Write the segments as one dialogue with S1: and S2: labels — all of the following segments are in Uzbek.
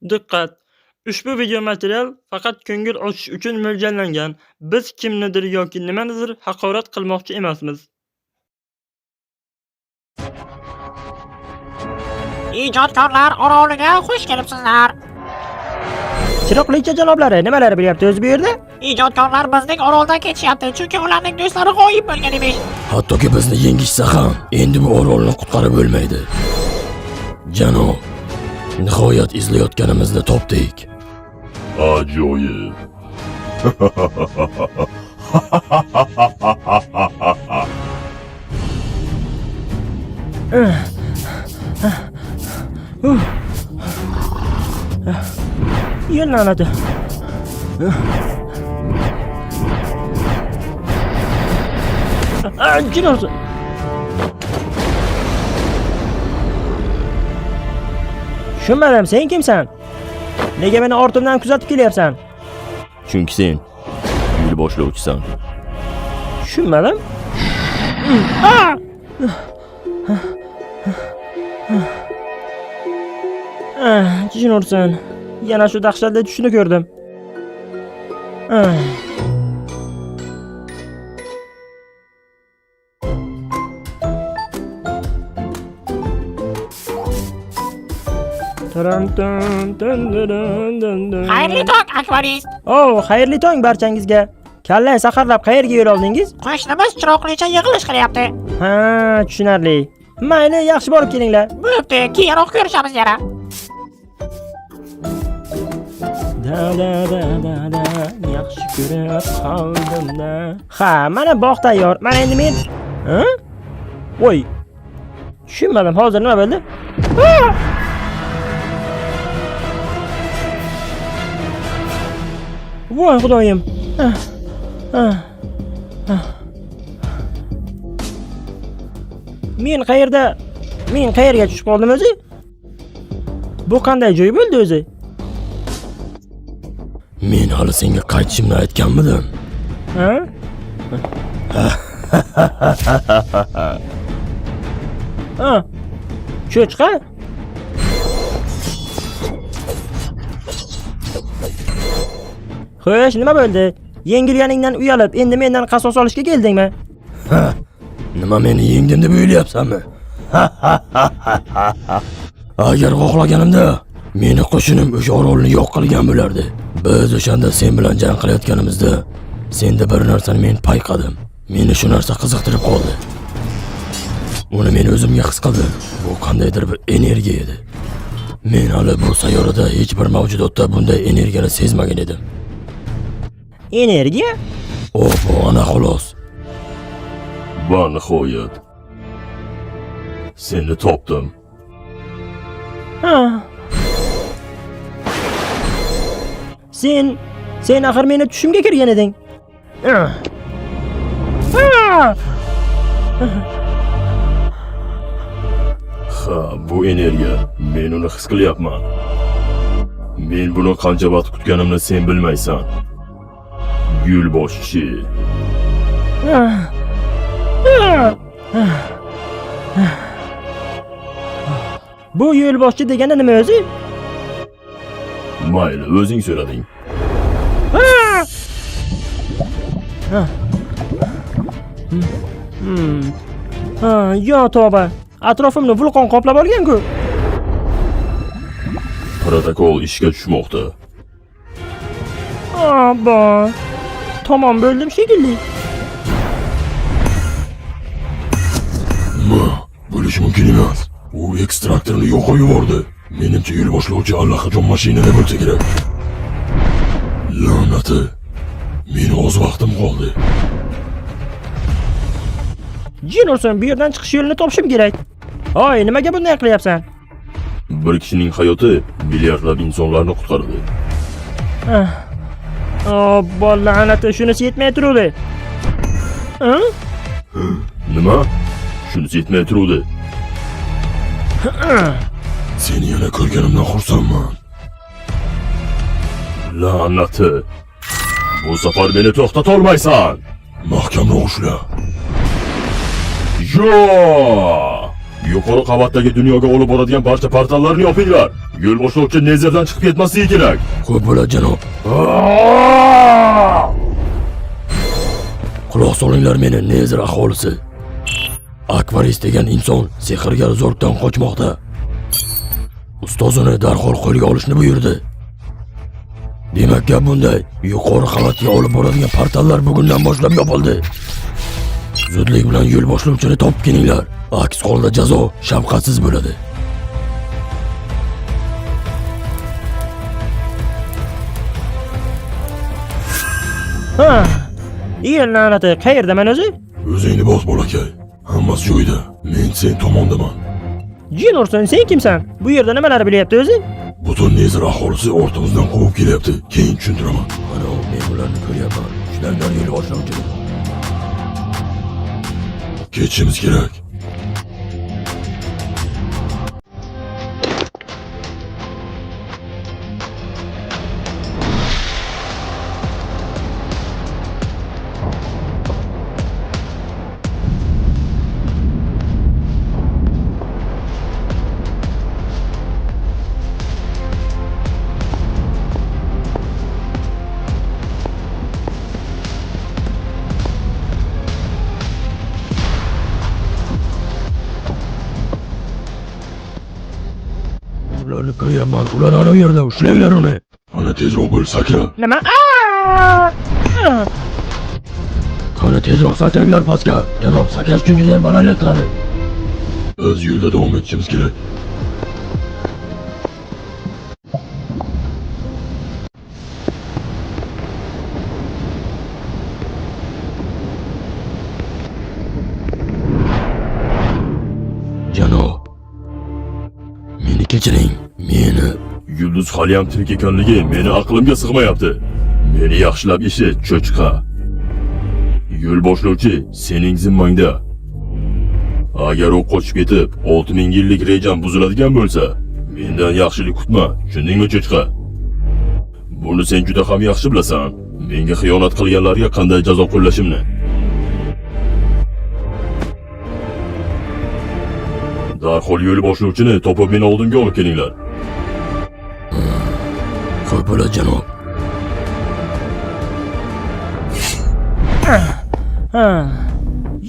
S1: Diqqat! Ushbu video material faqat ko'ngil ochish uchun mo'ljallangan. Biz kimnidir yoki nimanidir haqorat qilmoqchi emasmiz.
S2: Ijodkorlar oroliga xush kelibsizlar.
S3: Chiroqlicha janoblari, nimalar bo'lyapti o'zi bu yerda?
S2: Ijodkorlar bizning oroldan ketishyapti, chunki ularning do'stlari g'oyib bo'lgan emish.
S4: Hattoki bizni yengishsa ham, endi bu orolni qutqarib bo'lmaydi. Janob, nihoyat izlayotganimizni topdik.
S5: Ajoyib.
S3: Yel la'nati. Jin olsun. Tushunmadim, sen kimsan? Nega meni ortimdan kuzatib kelyapsan?
S4: Chunki sen yo'l boshlovchisan.
S3: Tushunmadim. Jin ursin. Yana shu dahshatli tushni ko'rdim.
S2: Xayrli tong, akvarist.
S3: Oh, xayrli tong barchangizga. Kallay saharlab qayerga yo'l oldingiz?
S2: Qo'shnimiz chiroqlicha yig'ilish qilyapti.
S3: Ha, tushunarli. Mayli, yaxshi borib kelinglar.
S2: Bo'pti, keyinroq ko'rishamiz yana.
S3: Da, yaxshi ko'rib qoldim-da. Ha, mana bog' tayyor. Mana endi men. Ha? Voy. Tushunmadim, hozir nima bo'ldi? Voy xudoyim. Men qayerga tushib qoldim o'zi? Bu qanday joy bo'ldi o'zi?
S4: Men hali senga qaytishimni aytganmidim?
S3: Ha? Ha. Cho'chqa? Xo'sh, nima bo'ldi? Yengilganingdan uyalib, endi mendan qasos olishga keldingmi?
S4: Nima meni yengdim deb o'ylayapsanmi? Agar xohlaganimda meni qo'shinim o'sha orolni yo'q qilgan bo'lardi. Biz o'shanda sen bilan jang qilayotganimizda senda bir narsani men payqadim. Meni shu narsa qiziqtirib qoldi. Uni men o'zimga his qildim. Bu qandaydir bir energiya edi. Men hali bu sayyorada hech bir mavjudotda bunday energiyani sezmagan edim.
S3: Energiya?
S4: Bu ana xolos.
S5: Va nihoyat. Seni topdim.
S3: Ha. Sen axir meni tushimga kirgan eding.
S5: Ha, bu energiya. Men uni his qilyapman. Men buni qancha vaqt kutganimni sen bilmaysan. Yo'lboshchi.
S3: Bu yo'lboshchi degani nima o'zi?
S5: Mayli, o'zing so'rading.
S3: Yo tavba. Atrofimni vulqon qoplab olgan-ku.
S5: Protokol ishga tushmoqda.
S3: Abba. Tamam bo'ldim shekilli.
S5: Bo'lishi mumkin emas. U ekstraktorni yo'qib yubordi. Menimcha yo'l boshlovchi allaqachon mashinada bo'lsa kerak. La'nati. Meni o'z vaqtim qoldi.
S3: Jin ursin, bu yerdan chiqish yo'lini topishim kerak. Hoy, nimaga bunday qilyapsan?
S5: Bir kishining hayoti milliardlab insonlarni qutqaradi.
S3: Abba la'nati, shunisi yetmay turuvdi.
S5: Nima? Shunisi yetmay turuvdi. Seni yana ko'rganimdan xursandman. La'nati. Bu safar meni to'xtata olmaysan. Mahkamroq ushla. Yo! Yuqori qavatdagi dunyoga olib boradigan barcha portallarni yopinglar. Yo'l boshlovchi nezerdan chiqib ketmasligi kerak.
S4: Xo'p bo'ladi janob. Quloq solinglar meni, Nezer aholisi. Akvaris degan inson sehrgar Zorkdan qochmoqda. Ustozini darhol qo'lga olishni buyurdi. Demak gap bunday. Yuqori qavatga olib boradigan portallar bugundan boshlab yopildi. Zudlik bilan yo'l boshlovchini topib kelinglar. Aks holda jazo shafqatsiz bo'ladi.
S3: Ha. Yer la'nati, qayerdaman o'zi?
S5: O'zingni bos bolakay. Hammasi joyida. Men sen tomondaman.
S3: Jin ursin, sen kimsan? Bu yerda nimalar bilyapti o'zi?
S5: Butun Nezer aholisi ortimizdan quvib kelyapti. Keyin tushuntiraman.
S4: Mana men ularni ko'ryapman. Shulardan yo'l boshlovchi.
S5: Ketishimiz kerak.
S4: Ularni ko'ryapman. Ular ana u yerda. Ushlanglar uni.
S5: Ana tezroq bo'l, sakra.
S3: Nima?
S4: Qani tezroq sakranglar pastga. Janob sakrash uchun juda ham balandlik qiladi.
S5: Biz yo'lda davom etishimiz kerak.
S4: Janob. Meni kechiring. Meni
S5: Yulduz hali ham tirik ekanligi meni aqlimga sig'mayapti. Meni yaxshilab eshit, cho'chqa. Yo'l boshlovchi sening zimmangda. Agar u qochib ketib, 6000 yillik rejam buziladigan bo'lsa, mendan yaxshilik kutma, tushundingmi cho'chqa? Buni sen juda ham yaxshi bilasan. Menga xiyonat qilganlarga qanday jazo qo'llashimni. Darhol yo'l boshlovchini topib meni oldimga olib kelinglar.
S4: Xo'p bo'ladi janob.
S3: Ha.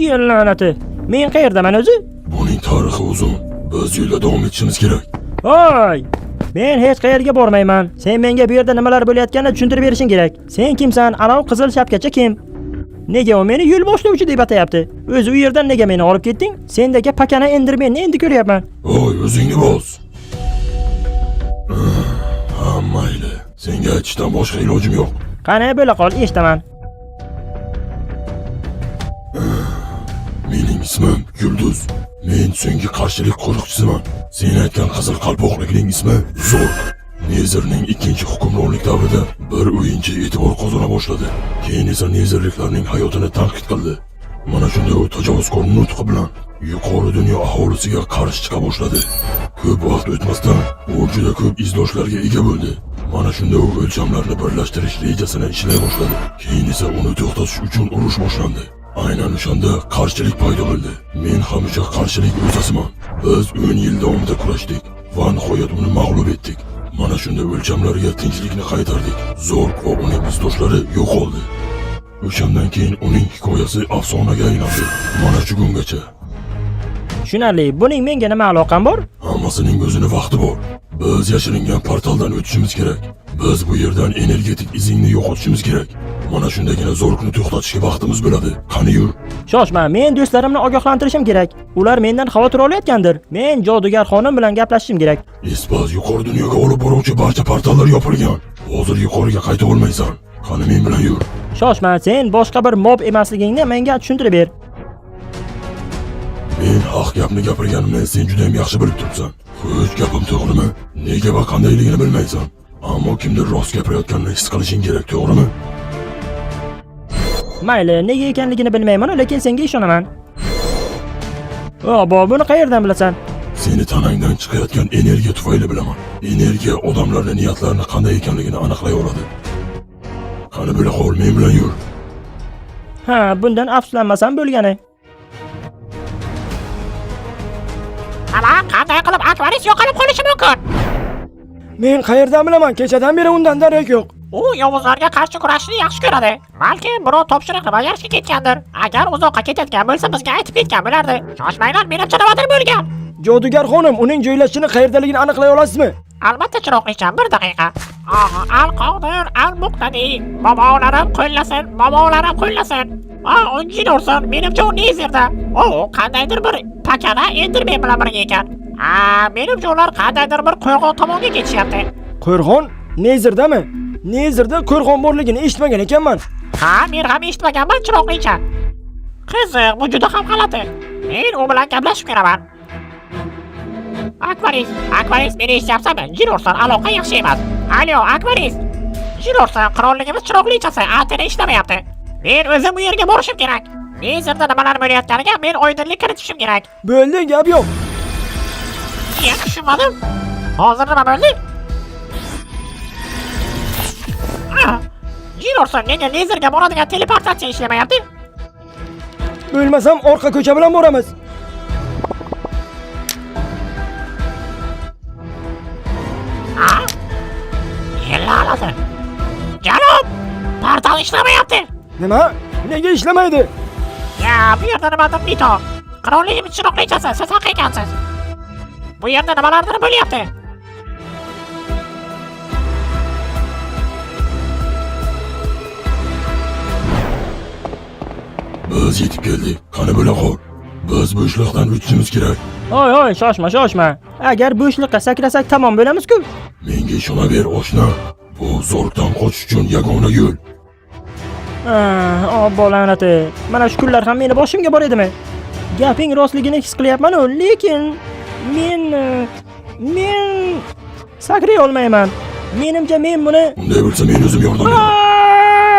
S3: Yer la'nati. Men qayerdaman o'zi?
S5: Buning tarixi uzun. Biz yo'lda davom etishimiz kerak.
S3: Voy! Men hech qayerga bormayman. Sen menga bu yerda nimalar bo'layotganini tushuntirib berishing kerak. Sen kimsan? Anov qizil shapkacha kim? Nega u meni yo'l boshlovchi deb atayapti? O'zi u yerdan nega meni olib ketding? Sendagi pakana endirmenni endi ko'ryapman.
S5: Voy, o'zingni bos. Ha, mayli. Senga aytishdan boshqa ilojim yo'q.
S3: Qani bo'la qol, eshitaman.
S5: Mening ismim Yulduz. Men senga qarshilik qo'riqchisiman. Sen aytgan qizil qalpoqlikning ismi Zork. Nezerning ikkinchi hukmronlik davrida bir o'yinchi e'tibor qozona boshladi. Keyin esa Nezerliklarning hayotini tanqid qildi. Mana shunda u tajovuzkor nutqi bilan yuqori dunyo aholisiga qarshi chiqa boshladi. Ko'p vaqt o'tmasdan u juda ko'p izdoshlarga ega bo'ldi. Mana shunda u o'lchamlarni birlashtirish rejasini ishlay boshladi. Keyin esa uni to'xtatish uchun urush boshlandi. Aynan o'shanda qarshilik paydo bo'ldi. Men hamisha qarshilik o'zasiman. Biz 10 yil davomida kurashdik va nihoyat uni mag'lub etdik. Mana shunda o'lchamlarga tinchlikni qaytardik. Zork va uning izdoshlari yo'qoldi. O'shandan keyin uning hikoyasi afsonaga aylandi. Mana shu kungacha.
S3: Tushunarli. Buning menga nima aloqam bor?
S5: Hammasining o'zini vaqti bor. Biz yashiringan portaldan o'tishimiz kerak. Biz bu yerdan energetik izingni yo'qotishimiz kerak. Mana shundagina Zorkni to'xtatishga vaqtimiz bo'ladi. Qani yur.
S3: Shoshma, men do'stlarimni ogohlantirishim kerak. Ular mendan xavotir olayotgandir. Men jodugar xonim bilan gaplashishim kerak.
S5: Ispas yuqori dunyoga olib boruvchi barcha portallar yopilgan. Hozir yuqoriga qayta olmaysan. Qani men bilan yur.
S3: Shoshma, sen boshqa bir mob emasligingni menga tushuntirib ber.
S5: Men haq gapni gapirganimni sen juda ham yaxshi bilib turibsan. Xo'sh, gapim to'g'rimi? Nega va qandayligini bilmaysan. Ammo kimdir rost gapirayotganini his qilishing kerak, to'g'rimi?
S3: Mayli, nega ekanligini bilmayman, lekin senga ishonaman. O'bo, buni qayerdan bilasan?
S5: Seni tanangdan chiqayotgan energiya tufayli bilaman. Energiya odamlarning niyatlarini qanday ekanligini aniqlay oladi. Qani bo'la qol, men bilan yur.
S3: Ha, bundan afsuslanmasam bo'lgani.
S2: qanday qilib Akvaris yo'qolib qolishi mumkin?
S3: Men qayerdan bilaman? Kechadan beri undan darak yo'q.
S2: U yovuzlarga qarshi kurashishni yaxshi ko'radi. Balki birov topshiriqni bajarishga ketgandir. Agar uzoqqa ketayotgan bo'lsa, bizga aytib ketgan bo'lardi. Shoshmanglar, menimcha nimadir bo'lgan.
S3: Jodugar xonim, uning joylashishini qayerdaligini aniqlay olasizmi?
S2: Albatta, chiroqlicha, bir daqiqa. Al-Qodir, al-Muqtadir. Bobolarim qo'llasin, bobolarim qo'llasin. Unjin ursin, menimcha u Nezerda. Qandaydir bir pakana Enderman bilan birga ekan. Menimcha ular qandaydir bir qo'rg'on tomonga ketishyapti.
S3: Qo'rg'on? Nezerdami? Nezerda qo'rg'on borligini eshitmagan ekanman.
S2: Men ham eshitmaganman, chiroqlicha. Qiziq, bu juda ham g'alati. Men u bilan gaplashib ko'raman. Akvaris, meni eshityapsanmi? Jin ursin, aloqa yaxshi emas. Alo, Akvaris. Jin ursin, qirolligimiz chiroqlichasi antena ishlamayapti. Men o'zim bu yerga borishim kerak. Nezerda nimalar bo'layotganiga men oydinlik kiritishim kerak.
S3: Bo'ldi, gap yo'q.
S2: Men tushunmadim. Hozir nima bo'ldi? Jin ursin, nega Nezerga boradigan teleportatsiya ishlamayapti?
S3: Bo'lmasam orqa ko'cha bilan boramiz.
S2: Yallaladi. Janob, portal ishlamayapti.
S3: Nima? Nega ishlamaydi?
S2: Bu yerda nimadir bito. Qirolligimiz chiroqlichasi, siz haqiqatsiz. Bu yerda nimalardir bo'lyapti.
S5: Biz yetib keldik. Qani bo'la qol. Biz bo'shliqdan o'tishimiz kerak.
S3: Hoy, shoshma. Agar bo'shliqqa sakrasak tamom bo'lamiz-ku.
S5: Menga ishonaver, oshna. Bu zo'rlikdan qochish uchun yagona yo'l.
S3: Bolanati. Mana shu kunlar ham meni boshimga bor edimi? Gaping rostligini his qilyapman-ku, lekin men sakray olmayman. Menimcha men buni
S5: Unday bo'lsa men o'zim yordam beraman.